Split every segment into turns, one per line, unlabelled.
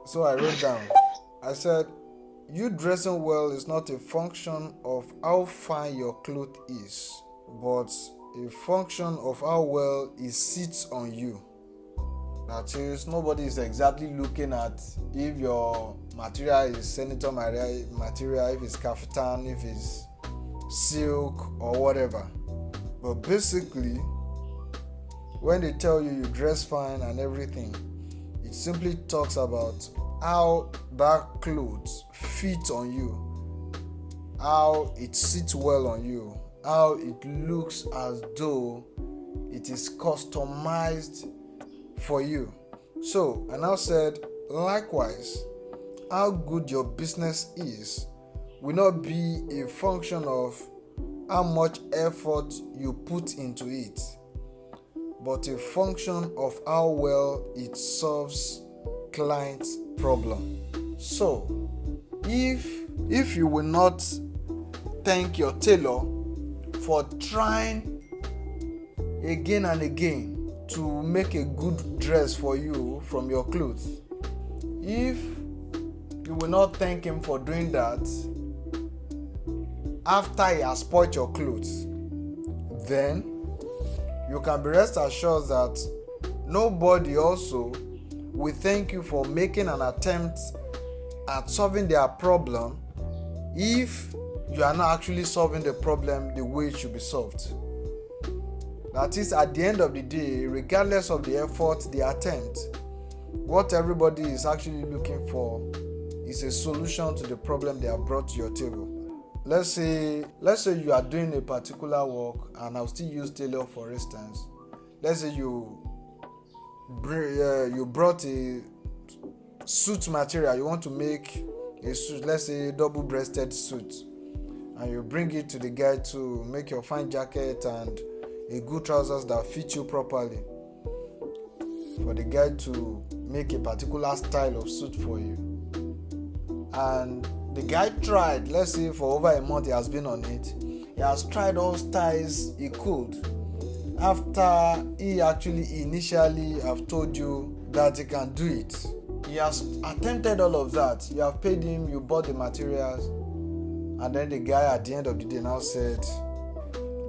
So I wrote down, I said, you dressing well is not a function of how fine your cloth is, but a function of how well it sits on you. That is, nobody is exactly looking at if your material is senator material, if it's kaftan, if it's silk or whatever. But basically, when they tell you you dress fine and everything, it simply talks about how that clothes fit on you, how it sits well on you, how it looks as though it is customized for you. So I now said, likewise, how good your business is will not be a function of how much effort you put into it, but a function of how well it solves client's problem. So if you will not thank your tailor for trying again and again to make a good dress for you from your clothes, if you will not thank him for doing that after he has spoiled your clothes, then you can be rest assured that nobody also will thank you for making an attempt at solving their problem if you are not actually solving the problem the way it should be solved. That is, at the end of the day, regardless of the effort, the attempt, what everybody is actually looking for is a solution to the problem they have brought to your table. Let's say you are doing a particular work, and I'll still use tailor for instance. Let's say you brought a suit material. You want to make a suit, let's say a double-breasted suit, and you bring it to the guy to make your fine jacket and a good trousers that fit you properly, for the guy to make a particular style of suit for you. And the guy tried, let's say for over a month he has been on it. He has tried all styles he could. After he actually initially have told you that he can do it, he has attempted all of that. You have paid him, you bought the materials, and then the guy at the end of the day now said,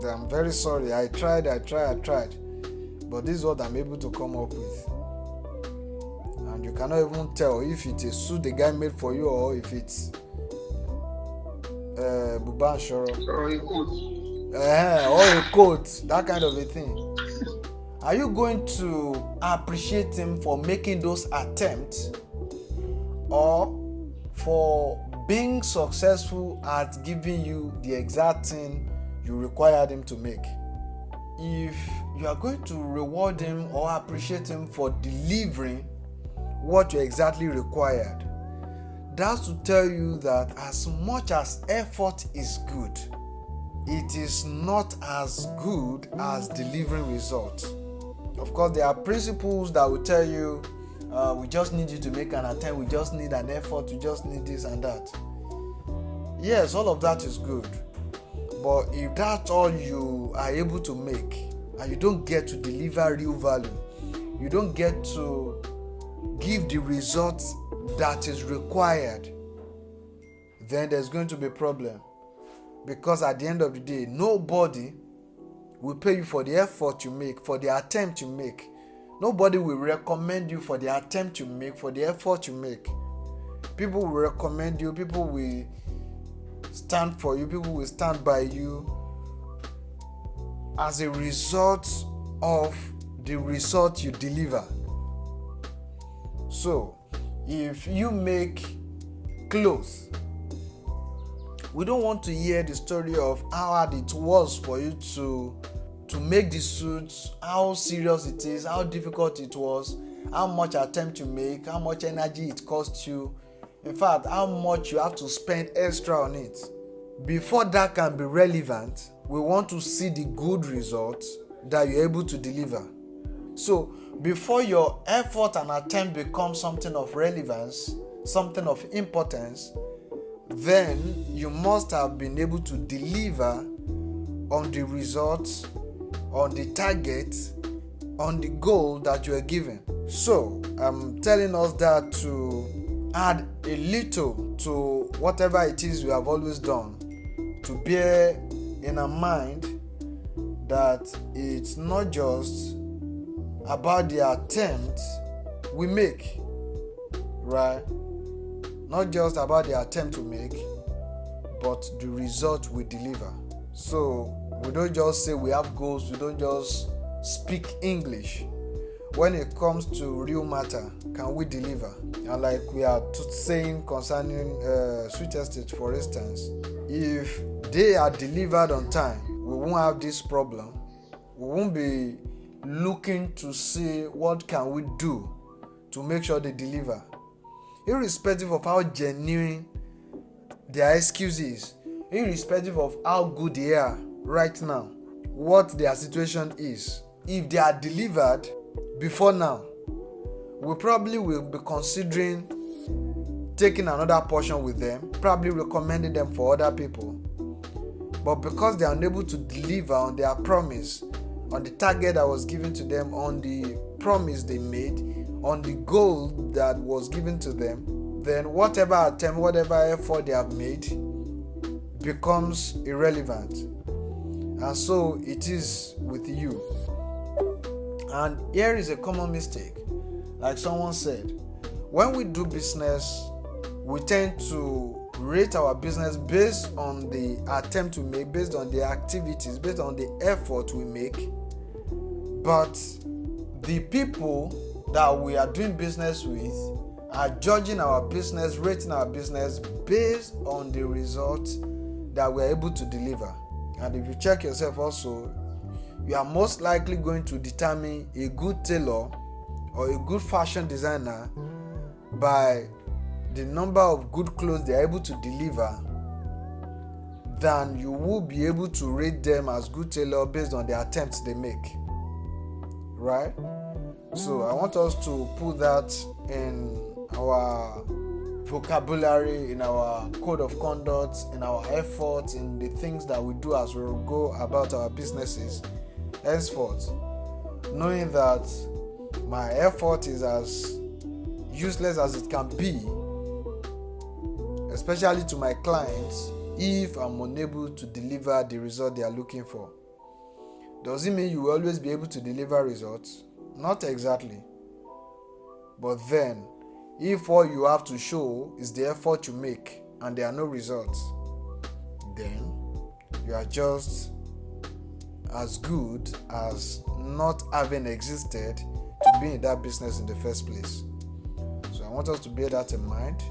I'm very sorry, I tried, but this is what I'm able to come up with. And you cannot even tell if it's a suit the guy made for you or if it's buba and shoro
or a coat.
Or a coat, that kind of a thing. Are you going to appreciate him for making those attempts, or for being successful at giving you the exact thing you required him to make? If you are going to reward him or appreciate him for delivering what you exactly required, that's to tell you that as much as effort is good, it is not as good as delivering results. Of course, there are principles that will tell you, we just need you to make an attempt, we just need an effort, we just need this and that. Yes, all of that is good. But if that's all you are able to make, and you don't get to deliver real value, you don't get to give the results that is required, then there's going to be a problem. Because at the end of the day, nobody will pay you for the effort you make, for the attempt you make. Nobody will recommend you for the attempt you make, for the effort you make. People will recommend you, people will stand for you, people will stand by you as a result of the result you deliver. So, if you make clothes, we don't want to hear the story of how hard it was for you to make the suits, how serious it is, how difficult it was, how much attempt you make, how much energy it cost you, in fact, how much you have to spend extra on it. Before that can be relevant, we want to see the good results that you're able to deliver. So, before your effort and attempt become something of relevance, something of importance, then you must have been able to deliver on the results, on the target, on the goal that you are given. So, I'm telling us that to add a little to whatever it is we have always done, to bear in our mind that it's not just about the attempt we make, right? Not just about the attempt we make, but the result we deliver. So we don't just say we have goals, we don't just speak English. When it comes to real matter, can we deliver? And like we are saying concerning Sweet Estate, for instance, if they are delivered on time, we won't have this problem. We won't be looking to see what can we do to make sure they deliver. Irrespective of how genuine their excuse is, irrespective of how good they are right now, what their situation is, if they are delivered before now, we probably will be considering taking another portion with them, probably recommending them for other people. But because they are unable to deliver on their promise, on the target that was given to them, on the promise they made, on the goal that was given to them, then whatever attempt, whatever effort they have made becomes irrelevant. And so it is with you. And here is a common mistake. Like someone said, when we do business, we tend to rate our business based on the attempt we make, based on the activities, based on the effort we make. But the people that we are doing business with are judging our business, rating our business based on the results that we are able to deliver. And if you check yourself also, you are most likely going to determine a good tailor or a good fashion designer by the number of good clothes they are able to deliver than you will be able to rate them as good tailor based on the attempts they make. Right? So I want us to put that in our vocabulary, in our code of conduct, in our efforts, in the things that we do as we go about our businesses henceforth, knowing that my effort is as useless as it can be, especially to my clients, if I'm unable to deliver the result they are looking for. Does it mean you will always be able to deliver results? Not exactly. But then, if all you have to show is the effort you make and there are no results, then you are just as good as not having existed to be in that business in the first place. So I want us to bear that in mind,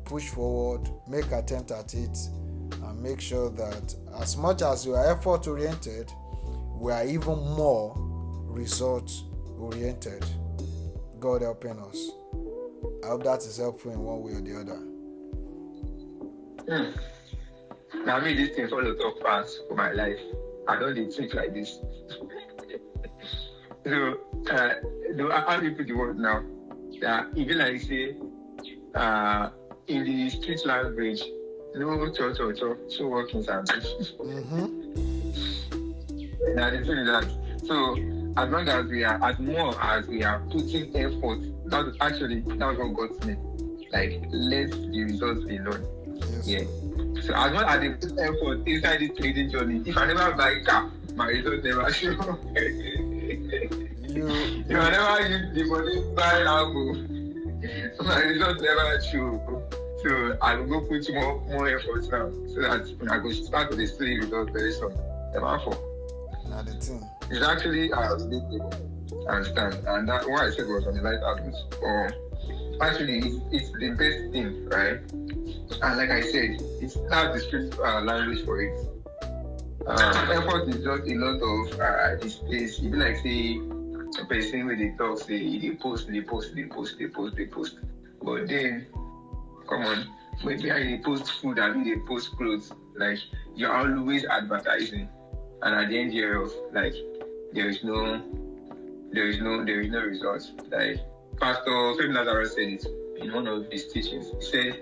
push forward, make attempt at it, and make sure that as much as you are effort oriented, we are even more result oriented. God helping us. I hope that is helpful in one way or the other.
Now, me, this thing follow top fast for my life. I don't need think like this. So, how do you put the word now? Even like say, in the street language, no so working something. Now, the thing is that, so, as long as we are, as more as we are putting effort, that was what got me. Like, let the results be known.
Yes.
Yeah. So as long as they put effort inside this trading journey, if I never buy a car, my results never show. If I never use the money buy algo, my results never show. So I will go put more effort now, so that when I go start with the steady results very soon.
Now the thing.
It's actually relatable. I understand, and that what I said was on the light note. Or actually, it's the best thing, right? And like I said, it's not the street language for it. Effort is just a lot of it's even like say a person with the talk say they post. But then, come on, maybe they post food and they post clothes. Like you're always advertising, and at the end thereof, like there is no results. Like Pastor Femi Lazarus said it in one of his teachings. He said,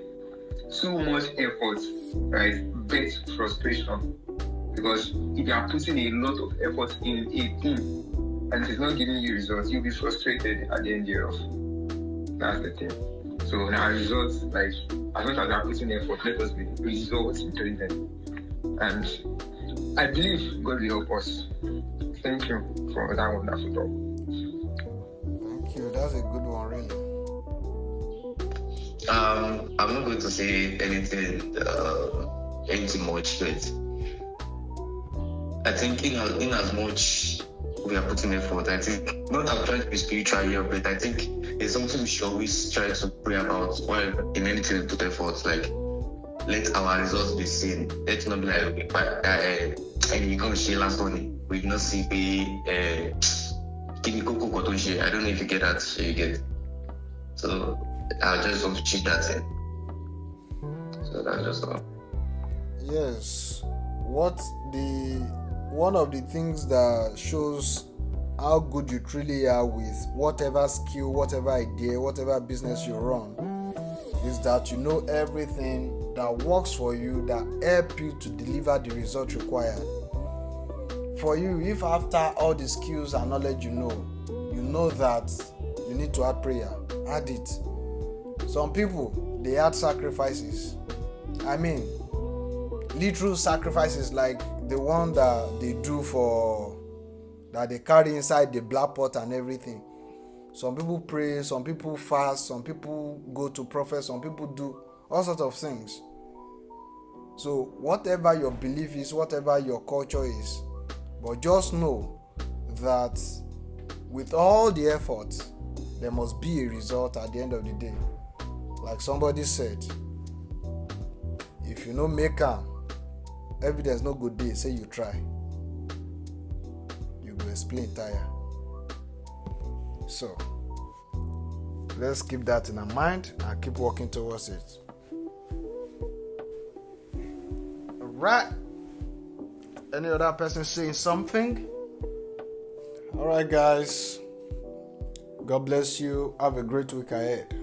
too much effort, right, bets frustration. Because if you are putting a lot of effort in a thing and it's not giving you results, you'll be frustrated at the end thereof. That's the thing. So now results, like as much as I'm putting effort, let us be results driven. And I believe God will help us. Thank you for that wonderful talk.
Thank you. That's a good one, really.
I'm not going to say anything much, but I think in as much we are putting effort, I think not I'm trying to be spiritual here, but I think it's something we should always try to pray about while in anything we put effort. Like, let our results be seen. Let's not be like, and you come share last one. We not see be I don't know if you get that. You get. So I just want to cheat that in. So that's just all.
Yes. One of the things that shows how good you truly are with whatever skill, whatever idea, whatever business you run is that you know everything that works for you, that help you to deliver the result required. For you, if after all the skills and knowledge you know that you need to add prayer, add it. Some people, they add sacrifices. I mean, literal sacrifices like the one that they do that they carry inside the black pot and everything. Some people pray, some people fast, some people go to prophets, some people do all sorts of things. So whatever your belief is, whatever your culture is, but just know that with all the effort, there must be a result at the end of the day. Like somebody said, if you no make evidence no good day, say you try. You go explain tire. So let's keep that in our mind and keep working towards it. Alright. Any other person saying something? Alright, guys. God bless you. Have a great week ahead.